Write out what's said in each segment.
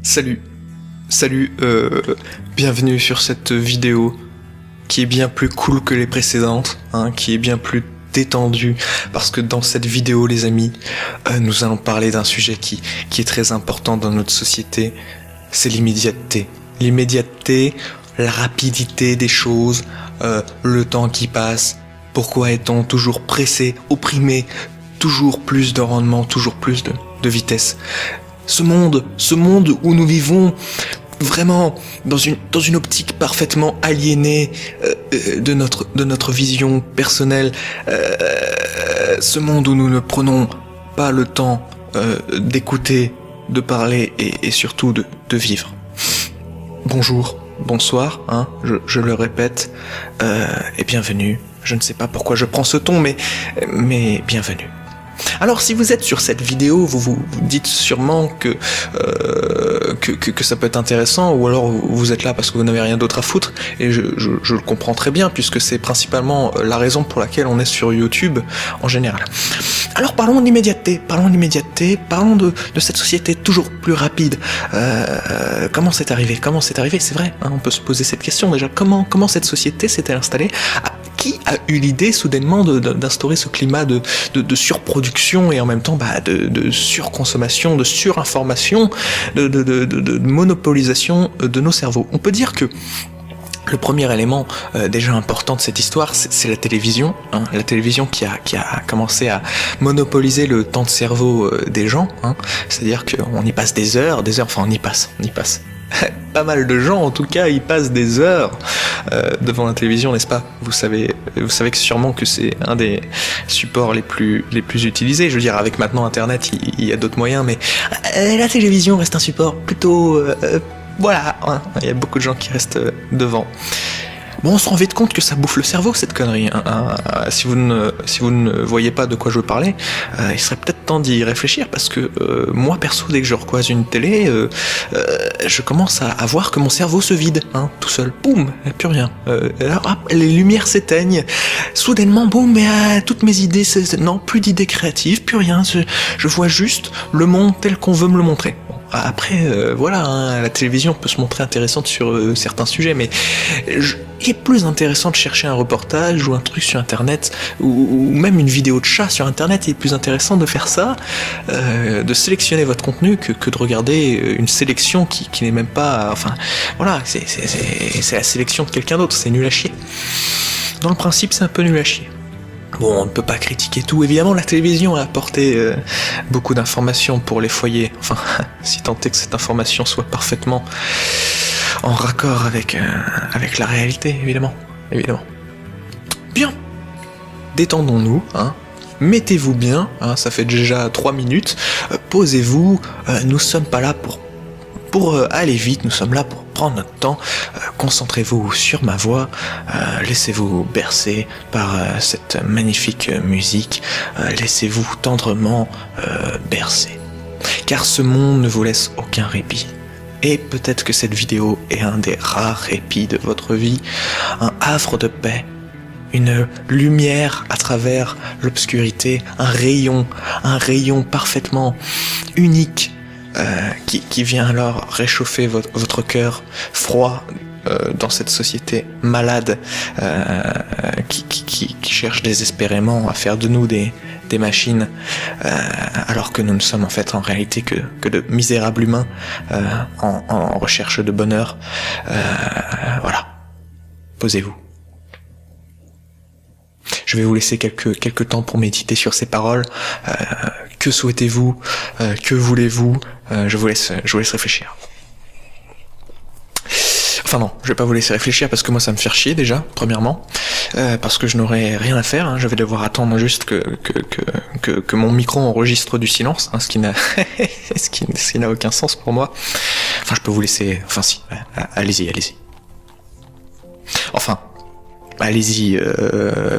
Salut, bienvenue sur cette vidéo qui est bien plus cool que les précédentes, qui est bien plus détendue, parce que dans cette vidéo, les amis, nous allons parler d'un sujet qui est très important dans notre société, c'est l'immédiateté. L'immédiateté, la rapidité des choses, le temps qui passe, pourquoi est-on toujours pressé, opprimé, toujours plus de rendement, toujours plus de vitesse. Ce monde où nous vivons vraiment dans une optique parfaitement aliénée de notre vision personnelle, ce monde où nous ne prenons pas le temps d'écouter, de parler et surtout de vivre. Bonjour, bonsoir, je le répète, et bienvenue. Je ne sais pas pourquoi je prends ce ton, mais bienvenue. Alors si vous êtes sur cette vidéo, vous dites sûrement que ça peut être intéressant, ou alors vous êtes là parce que vous n'avez rien d'autre à foutre, et je le comprends très bien, puisque c'est principalement la raison pour laquelle on est sur YouTube en général. Alors parlons d'immédiateté, parlons de cette société toujours plus rapide. Comment c'est arrivé, c'est vrai, on peut se poser cette question déjà, comment cette société s'est-elle installée? Qui a eu l'idée soudainement d'instaurer ce climat de surproduction et en même temps de surconsommation, de surinformation, de monopolisation de nos cerveaux? On peut dire que le premier élément déjà important de cette histoire, c'est la télévision, la télévision qui a commencé à monopoliser le temps de cerveau des gens, c'est-à-dire qu'on y passe des heures, enfin on y passe. Pas mal de gens, en tout cas, ils passent des heures devant la télévision, n'est-ce pas? Vous savez que sûrement que c'est un des supports les plus utilisés. Je veux dire, avec maintenant Internet, il y a d'autres moyens, mais la télévision reste un support plutôt... voilà, il y a beaucoup de gens qui restent devant. Bon, on se rend vite compte que ça bouffe le cerveau, cette connerie. Si vous ne voyez pas de quoi je veux parler, il serait peut-être temps d'y réfléchir, parce que moi, perso, dès que je recroise une télé, je commence à voir que mon cerveau se vide, tout seul. Boum, plus rien. Les lumières s'éteignent. Soudainement, boum, mais toutes mes idées, non, plus d'idées créatives, plus rien. Je vois juste le monde tel qu'on veut me le montrer. Après, voilà, la télévision peut se montrer intéressante sur certains sujets, mais il est plus intéressant de chercher un reportage ou un truc sur Internet, ou même une vidéo de chat sur Internet. Il est plus intéressant de faire ça, de sélectionner votre contenu que de regarder une sélection qui n'est même pas... Enfin, voilà, c'est la sélection de quelqu'un d'autre, c'est nul à chier. Dans le principe, c'est un peu nul à chier. Bon, on ne peut pas critiquer tout. Évidemment, la télévision a apporté beaucoup d'informations pour les foyers. Enfin, si tant est que cette information soit parfaitement en raccord avec la réalité, évidemment. Bien. Détendons-nous, Mettez-vous bien, ça fait déjà 3 minutes. Posez-vous. Nous sommes pas là pour aller vite, nous sommes là pour prendre notre temps. Concentrez-vous sur ma voix, laissez-vous bercer par cette magnifique musique, laissez-vous tendrement bercer, car ce monde ne vous laisse aucun répit. Et peut-être que cette vidéo est un des rares répits de votre vie, un havre de paix, une lumière à travers l'obscurité, un rayon parfaitement unique, qui vient alors réchauffer votre cœur froid dans cette société malade qui cherche désespérément à faire de nous des machines, alors que nous ne sommes en fait en réalité que de misérables humains en recherche de bonheur. Voilà, posez-vous. Je vais vous laisser quelques temps pour méditer sur ces paroles. Que souhaitez-vous? Que voulez-vous? Je vous laisse réfléchir. Enfin non, je vais pas vous laisser réfléchir parce que moi ça me fait chier déjà, premièrement, parce que je n'aurai rien à faire, je vais devoir attendre juste que mon micro enregistre du silence, ce qui n'a aucun sens pour moi. Enfin, je peux vous laisser, enfin si, allez-y. Enfin, allez-y,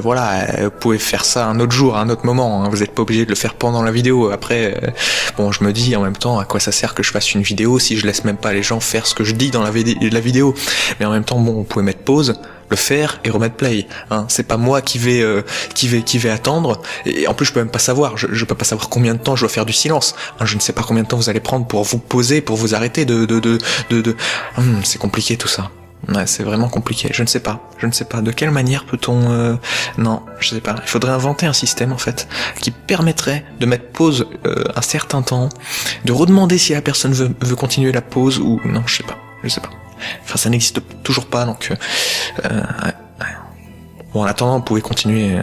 voilà, vous pouvez faire ça un autre jour, à un autre moment, vous n'êtes pas obligé de le faire pendant la vidéo. Après, bon, je me dis en même temps, à quoi ça sert que je fasse une vidéo si je laisse même pas les gens faire ce que je dis dans la vidéo. Mais en même temps, bon, vous pouvez mettre pause, le faire et remettre play. Hein. C'est pas moi qui vais attendre. Et en plus, je peux même pas savoir. Je peux pas savoir combien de temps je dois faire du silence. Hein, je ne sais pas combien de temps vous allez prendre pour vous poser, pour vous arrêter c'est compliqué tout ça. Ouais, c'est vraiment compliqué. Je ne sais pas. De quelle manière peut-on... Non, je sais pas. Il faudrait inventer un système, en fait, qui permettrait de mettre pause un certain temps, de redemander si la personne veut continuer la pause ou... Non, je sais pas. Enfin, ça n'existe toujours pas, donc... ouais. Bon, en attendant, vous pouvez continuer...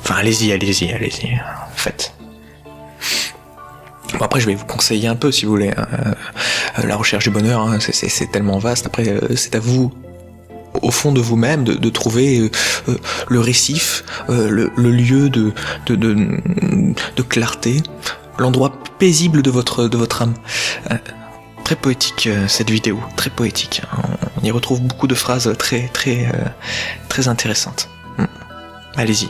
Enfin, allez-y. Faites. Bon, après, je vais vous conseiller un peu, si vous voulez. La recherche du bonheur, hein, c'est tellement vaste. Après, c'est à vous, au fond de vous-même, de trouver le récif, le lieu de clarté, l'endroit paisible de votre âme. Très poétique, cette vidéo, très poétique. On y retrouve beaucoup de phrases très intéressantes. Allez-y.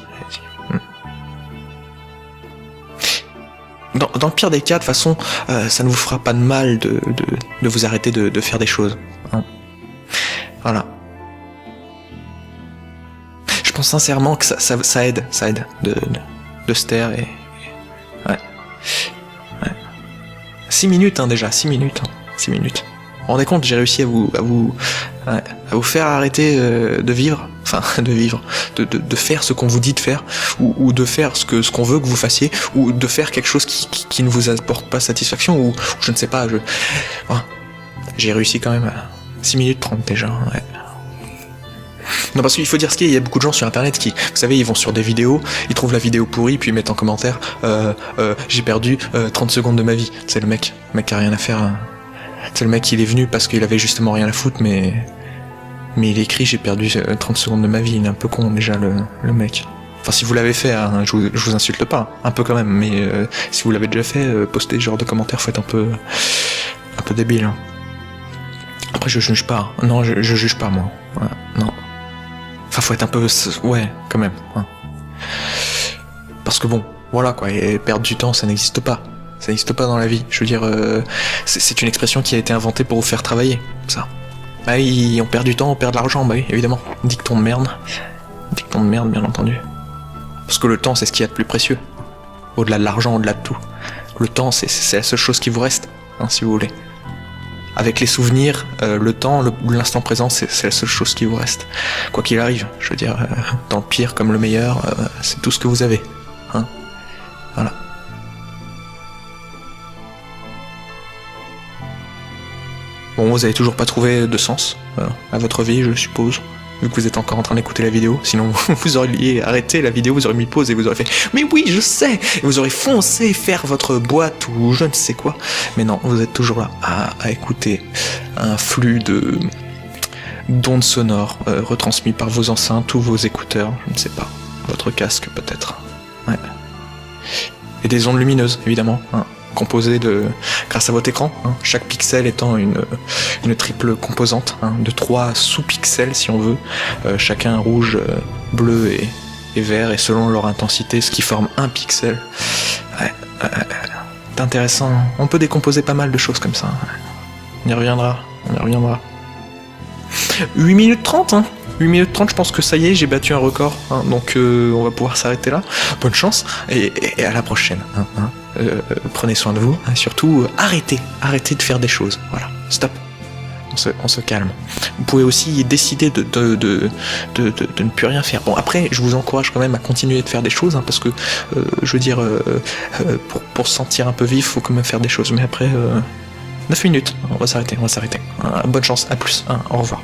Dans le pire des cas, de toute façon, ça ne vous fera pas de mal de vous arrêter de faire des choses. Hein. Voilà. Je pense sincèrement que ça aide de se taire et... Ouais. 6 minutes, hein, déjà, 6 minutes. Vous vous rendez compte, j'ai réussi à vous faire arrêter de vivre, enfin de vivre, de faire ce qu'on vous dit de faire, ou de faire ce qu'on veut que vous fassiez, ou de faire quelque chose qui ne vous apporte pas satisfaction, ou je ne sais pas, voilà. J'ai réussi quand même à 6 minutes 30 déjà, ouais. Non, parce qu'il faut dire ce qu'il y a beaucoup de gens sur internet qui, vous savez, ils vont sur des vidéos, ils trouvent la vidéo pourrie, puis ils mettent en commentaire j'ai perdu 30 secondes de ma vie. C'est le mec qui a rien à faire. Hein. C'est le mec, il est venu parce qu'il avait justement rien à foutre, mais il écrit j'ai perdu 30 secondes de ma vie. Il est un peu con déjà le mec. Enfin, si vous l'avez fait, hein, je vous insulte pas, un peu quand même, mais si vous l'avez déjà fait, postez ce genre de commentaires, faut être un peu débile. Hein. Après, je juge pas. Non, je juge pas, moi. Ouais, non. Enfin, faut être un peu... Ouais, quand même. Hein. Parce que bon, voilà quoi, et perdre du temps, ça n'existe pas. Ça n'existe pas dans la vie. Je veux dire, c'est une expression qui a été inventée pour vous faire travailler, ça. Bah oui, on perd du temps, on perd de l'argent, bah oui, évidemment. Dicton de merde. Dicton de merde, bien entendu. Parce que le temps, c'est ce qu'il y a de plus précieux. Au-delà de l'argent, au-delà de tout. Le temps, c'est la seule chose qui vous reste, hein, si vous voulez. Avec les souvenirs, le temps, l'instant présent, c'est la seule chose qui vous reste. Quoi qu'il arrive, je veux dire, dans le pire comme le meilleur, c'est tout ce que vous avez. Hein, voilà. Bon, vous avez toujours pas trouvé de sens à votre vie, je suppose, vu que vous êtes encore en train d'écouter la vidéo. Sinon, vous auriez arrêté la vidéo, vous auriez mis pause et vous aurez fait « Mais oui, je sais !» et vous aurez foncé faire votre boîte ou je ne sais quoi. Mais non, vous êtes toujours là à écouter un flux d'ondes sonores retransmis par vos enceintes ou vos écouteurs, je ne sais pas, votre casque peut-être. Ouais. Et des ondes lumineuses, évidemment, hein. Composé grâce à votre écran, hein, chaque pixel étant une triple composante, hein, de 3 sous-pixels si on veut, chacun rouge, bleu et vert, et selon leur intensité, ce qui forme un pixel. Ouais, c'est intéressant, on peut décomposer pas mal de choses comme ça. On y reviendra. 8 minutes 30, hein. 8 minutes 30, je pense que ça y est, j'ai battu un record, hein, donc on va pouvoir s'arrêter là. Bonne chance, et à la prochaine. Hein. Prenez soin de vous, hein, surtout arrêtez de faire des choses, voilà, stop, on se calme. Vous pouvez aussi décider de ne plus rien faire. Bon, après, je vous encourage quand même à continuer de faire des choses, hein, parce que, je veux dire, pour se sentir un peu vif, faut quand même faire des choses, mais après, 9 minutes, on va s'arrêter. Bonne chance, à plus, hein, au revoir.